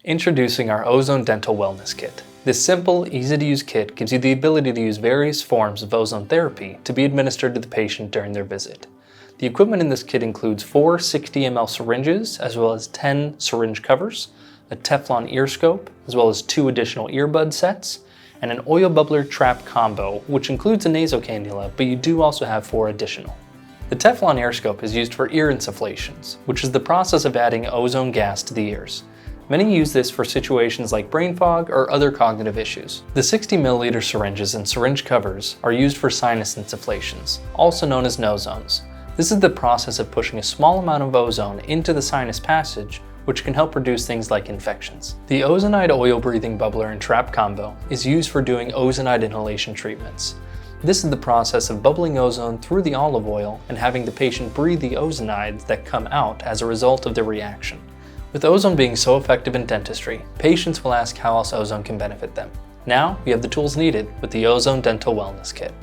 Introducing our Ozone Dental Wellness Kit. This simple, easy-to-use kit gives you the ability to use various forms of ozone therapy to be administered to the patient during their visit. The equipment in this kit includes 4 60 ml syringes, as well as 10 syringe covers, a Teflon ear scope, as well as 2 additional earbud sets, and an oil bubbler trap combo, which includes a nasal cannula, but you do also have 4 additional. The Teflon ear scope is used for ear insufflations, which is the process of adding ozone gas to the ears. Many use this for situations like brain fog or other cognitive issues. The 60 milliliter syringes and syringe covers are used for sinus insufflations, also known as nosones. This is the process of pushing a small amount of ozone into the sinus passage, which can help reduce things like infections. The ozonide oil breathing bubbler and trap combo is used for doing ozonide inhalation treatments. This is the process of bubbling ozone through the olive oil and having the patient breathe the ozonides that come out as a result of the reaction. With ozone being so effective in dentistry, patients will ask how else ozone can benefit them. Now, you have the tools needed with the Ozone Dental Wellness Kit.